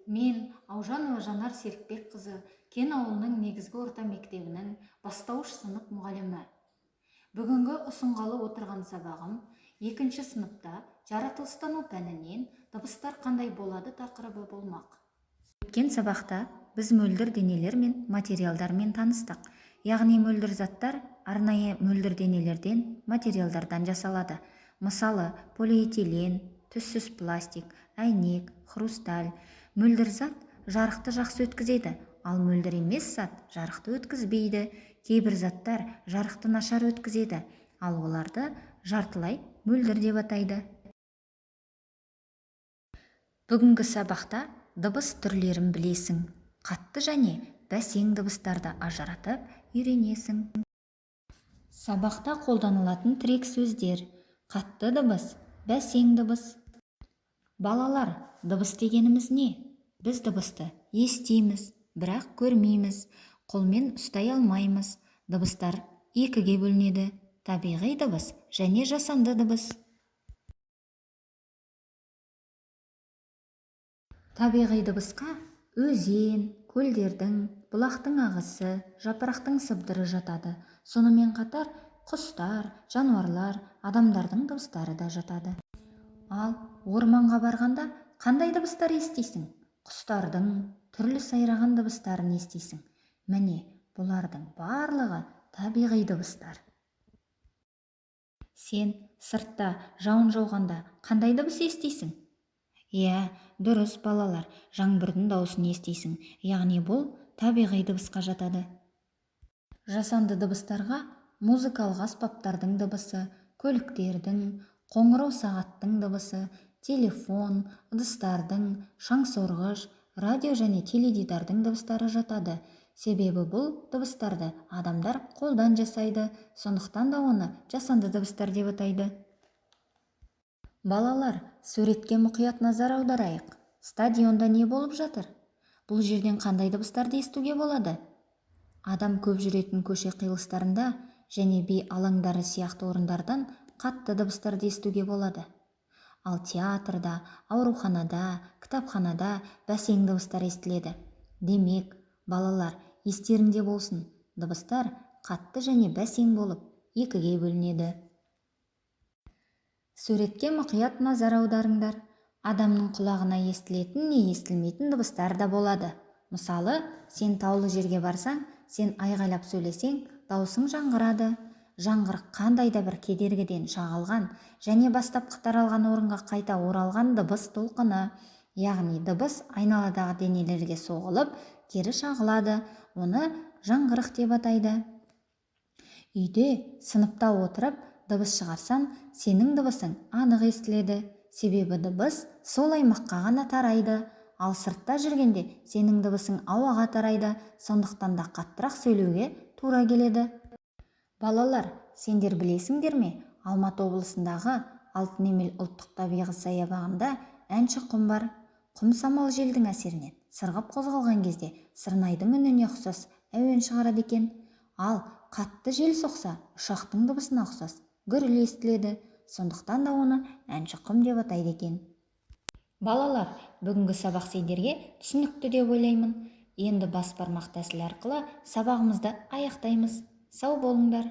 Мен Аужанова Жанар Серікбекқызы Кен ауылының негізгі орта мектебінің бастауыш сынып мұғалімі. Бүгінгі ұсынғалы отырған сабағым 2-ші сыныпта жаратылыстану пәнінен дыбыстар қандай болады тақырыбы болмақ. Өткен сабақта біз мөлдір денелер мен материалдармен таныстық. Яғни мөлдір заттар арнайы мөлдір денелерден, материалдардан жасалады. Мысалы, полиэтилен, түссіз пластик, әйнек, хрусталь. Мөлдір зат жарықты жақсы өткізеді, ал мөлдір емес зат жарықты өткізбейді. Кейбір заттар жарықты нашар өткізеді, ал оларды жартылай мөлдір деп атайды. Бүгінгі сабақта дыбыс түрлерін білесің. Қатты және бәсең дыбыстарды ажыратып үйренесің. Сабақта қолданылатын тірек сөздер: қатты дыбыс, бәсең дыбыс. Балалар, дыбыс дегеніміз не? Біз дыбысты естиміз, бірақ көрмейміз, қолмен ұстай алмаймыз. Дыбыстар екіге бөлінеді: табиғи дыбыс және жасанды дыбыс. Табиғи дыбысқа өзен, көлдердің, бұлақтың ағысы, жапырақтың сыбдыры жатады. Сонымен қатар құстар, жануарлар, адамдардың дыбыстары да жатады. Ал орманға барғанда қандай дыбыстар естисің? Құстардың түрлі сайраған дыбыстарын естисің. Міне, бұлардың барлығы табиғи дыбыстар. Сен сыртта жауын жауғанда қандай дыбыс естисің? Иә, дұрыс балалар, жаңбырдың дауысын естисің, яғни бұл табиғи дыбысқа жатады. Жасанды дыбыстарға музыкалық аспаптардың дыбысы, көліктердің, қоңырау сағаттың дыбысы, телефон, ыдыстардың, шаңсорғыш, радио және теледидардың дыбыстары жатады. Себебі бұл дыбыстарды адамдар қолдан жасайды, сондықтан да оны жасанды дыбыстар деп атайды. Балалар, суретке мұқият назар аударайық. Стадионда не болып жатыр? Бұл жерден қандай дыбыстарды естуге болады? Адам көп жүретін көше қиылыстарында және би алаңдары сияқты орындардан қатты дыбыстарды естуге болады. Ал театрда, ауруханада, кітапханада бәсең дыбыстар естіледі. Демек, балалар, естеріңде болсын, дыбыстар қатты және бәсең болып екіге бөлінеді. Суретке мұқият назар аударыңдар. Адамның құлағына естілетін не естілмейтін дыбыстар да болады. Мысалы, сен таулы жерге барсаң, сен айғайлап сөйлесең, даусың жаңғырады. Жаңғырық қандай да бір кедергіден шағылған және бастапқы таралған орынға қайта оралған дыбыс толқыны. Яғни дыбыс айналадағы денелерге соғылып, кері шағылады. Оны жаңғырық деп атайды. Үйде, сыныпта отырып дыбыс шығарсаң, сенің дыбысың анық естіледі. Себебі дыбыс сол аймаққа ғана тарайды. Ал сыртта жүргенде сенің дыбысың ауаға тарайды. Сондықтан да қаттырақ сөйлеуге тура келеді. Балалар, сендер білесіңдер ме? Алматы облысындағы Алтын Емел ұлттық табиғи саябағында әнші құм бар. Құм самал желдің әсерінен сырғып қозғалған кезде сырнайдың үніне ұқсас әуен шығарады екен. Ал қатты жел соқса, ұшақтың дыбысына ұқсас гүріл естіледі. Сондықтан да оны әнші құм деп атайды екен. Балалар, бүгінгі сабақ сендерге түсінікті деп ойлаймын. Енді бас бармақ тәсілі арқылы сабағымызды аяқтаймыз. Сау болыңдар.